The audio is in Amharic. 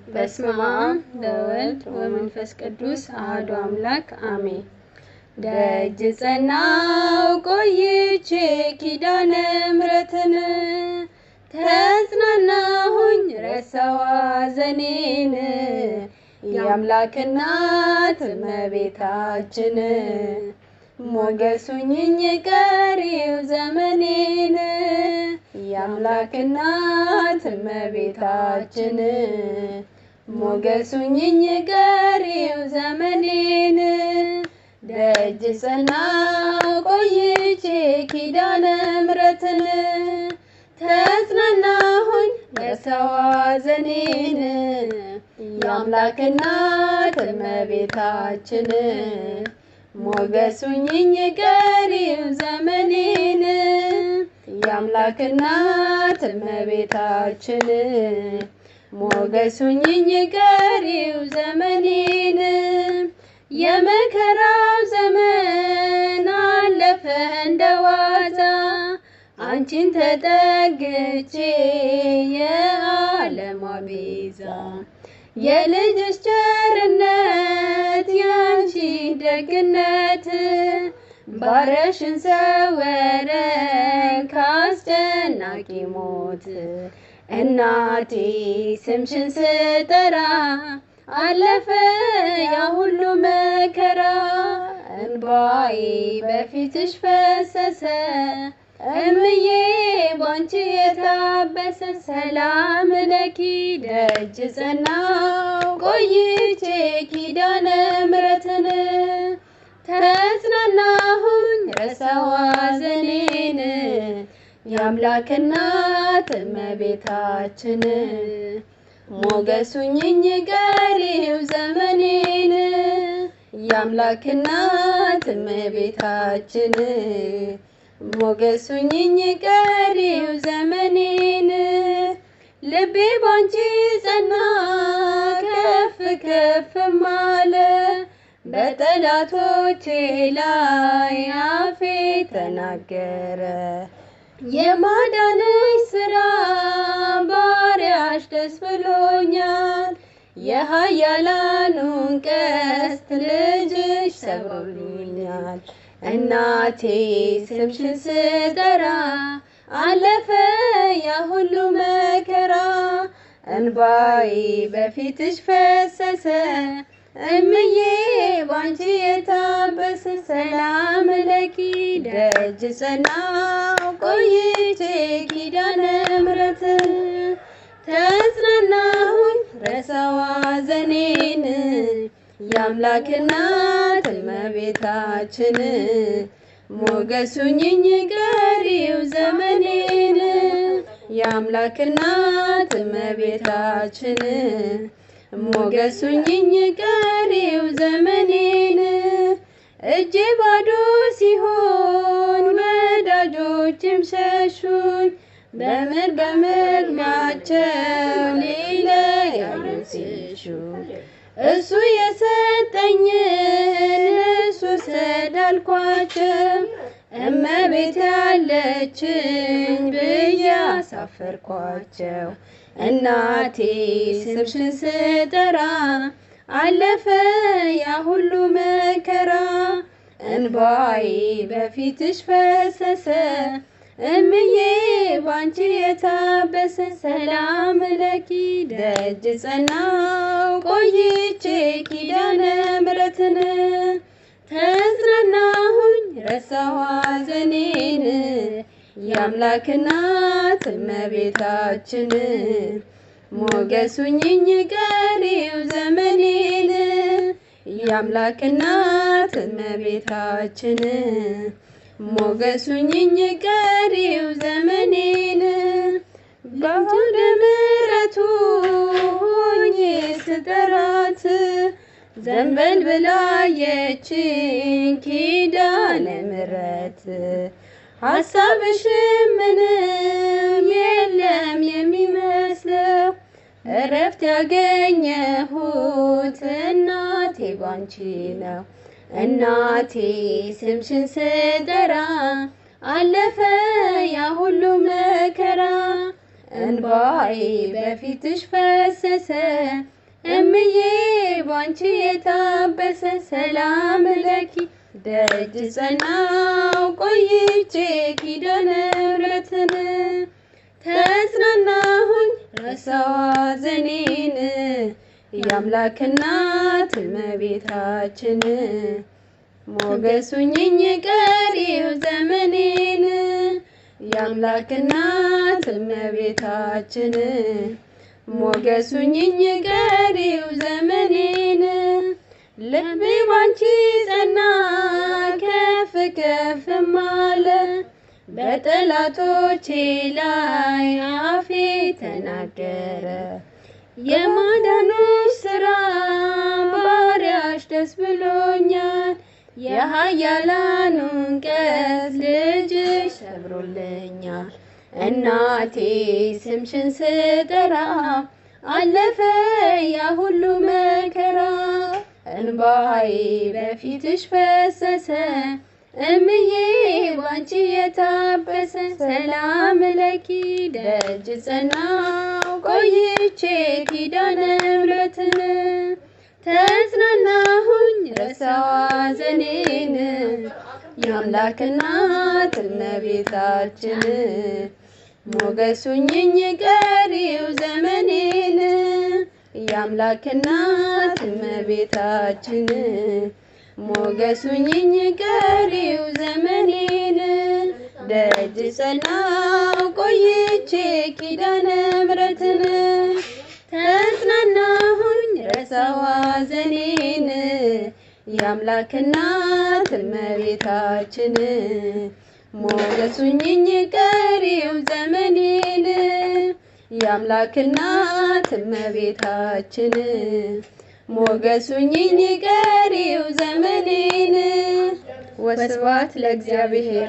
በስመ አብ ወወልድ ወመንፈስ ቅዱስ አሐዱ አምላክ አሜን። ደጅ ጸናው ቆይቼ ኪዳነ ምሕረትን ተጽናናሁኝ ረሳዋ ሐዘኔን የአምላክ እናት እመቤታችን ሞገሱኝኝ ቀሪው ዘመኔን የአምላክ እናት እመቤታችን ሞገሱኝኝ ቀሪው ዘመኔን ደጅ ጸናው ቆይቼ ኪዳነ ምሕረትን ተጽናናሁኝ ረሳዋ ሐዘኔን የአምላክ እናት እመቤታችን ሞገሱኝኝ ቀሪው ዘመኔን የአምላክ እናት እመቤታችን ሞገሱኝኝ ቀሪው ዘመኔን የመከራው ዘመን አለፈ እንደዋዛ አንቺን ተጠግቼ የዓለም ቤዛ የልጅሽ ቸርነት ያንቺ ደግነት ባሪያሽን ሰወረን ከአስጨናቂ ሞት እናቴ ስምሽን ስጠራ አለፈ ያ ሁሉ መከራ እንባዬ በፊትሽ ፈሰሰ እምዬ ባንቺ የታበሰ ሰላም ለኪ ደጅ ጸናው ቆይቼ ኪዳነ ምሕረትን ተጽናናሁኝ ረሳዋ ሐዘኔን የአምላክ እናት እመቤታችን ሞገሱኝኝ ቀሪው ዘመኔን የአምላክ እናት እመቤታችን ሞገሱኝኝ ቀሪው ዘመኔን ልቤ ባንቺ ጸና ከፍ ከፍም አለ በጠላቶቼ ላይ አፌ ተናገረ የማዳንሽ ሥራ ባሪያሽ ደስ ብሎኛል የኃያላኑን ቀስት ልጅሽ ሰብሮልኛል እናቴ ስምሽን ስጠራ አለፈ ያ ሁሉ መከራ እንባዬ በፊትሽ ፈሰሰ እምዬ ባንቺ የታበሰ ሰላም ለኪ ደጅ ጸናው ቆይቼ ኪዳነ ምሕረትን ተጽናናሁኝ ረሳዋ ሐዘኔን የአምላክ እናት እመቤታችን ሞገሱኝኝ ቀሪው ዘመኔን የአምላክ እናት እመቤታችን ሞገሱኝኝ ቀሪው ዘመኔን እጄ ባዶ ሲሆን ወዳጆችም ሸሹኝ በመድገሚያቸው ሊለያዩኝ ሲሹ እሱ የሰጠኝን እሱ ስዳልኳቸው እመቤት ያለችኝ ብዬ አሳፈርኳቸው እናቴ ስምሽን ስጠራ አለፈ ያ ሁሉ መከራ እንባዬ በፊትሽ ፈሰሰ እምዬ ባንቺ የታበሰ ሰላም ለኪ ደጅ ጸናው ቆይቼ ኪዳነ ምሕረትን ተጽናናሁኝ ረሳዋ ሐዘኔን የአምላክ እናት እመቤታችን ሞገሱኝኝ ቀሪው ዘመኔን የአምላክ እናት እመቤታችን ሞገሱኝኝ ቀሪው ዘመኔን በአውደ ምሕረቱ ሆኜ ስጠራት ዘንበል ብላየችኝ ኪዳነ ምሕረት ሐሳብሽ ምንም የለም የሚመስለው እረፍት ያገኘሁት እናቴ ባንቺ ነው እናቴ ስምሽን ስጠራ አለፈ ያ ሁሉ መከራ እንባዬ በፊትሽ ፈሰሰ እምዬ ባንቺ የታበሰ ሰላም ለኪ ደጅ ጸናው ቆይቼ ኪዳነ ምሕረትን ተጽናናሁኝ ረሳሁ ሐዘኔን የአምላክ እናት እመቤታችን ሞገሱኝኝ ቀሪው ዘመኔን የአምላክ እናት እመቤታችን ሞገሱኝኝ ቀሪው ዘመኔን ልቤ ባንቺ ጸና ከፍ ከፍም አለ በጠላቶቼ ላይ አፌ ተናገረ የማዳንሽ ሥራ ባሪያሽ ደስ ብሎኛል የኃያላኑን ቀስት ልጅሽ ሰብሮልኛል እናቴ ስምሽን ስጠራ አለፈ ያ ሁሉ መከራ እንባዬ በፊትሽ ፈሰሰ እምዬ ባንቺ የታበሰ ሰላም ለኪ ደጅ ጸናው ቆይቼ ኪዳነ ምሕረትን ተጽናናሁኝ ረሳሁ ሐዘኔን የአምላክ እናት እመቤታችን ሞገሱኝኝ ቀሪው ዘመኔን የአምላክ እናት እመቤታችን ሞገሱኝኝ ቀሪው ዘመኔን ደጅ ጸናው ቆይቼ ኪዳነ ምሕረትን ተጽናናሁኝ ረሳሁ ሐዘኔን የአምላክ እናት እመቤታችን ሞገሱኝኝ ቀሪው ዘመኔን የአምላክ እናት እመቤታችን ሞገሱኝኝ ቀሪው ዘመኔን ወስብሐት ለእግዚአብሔር።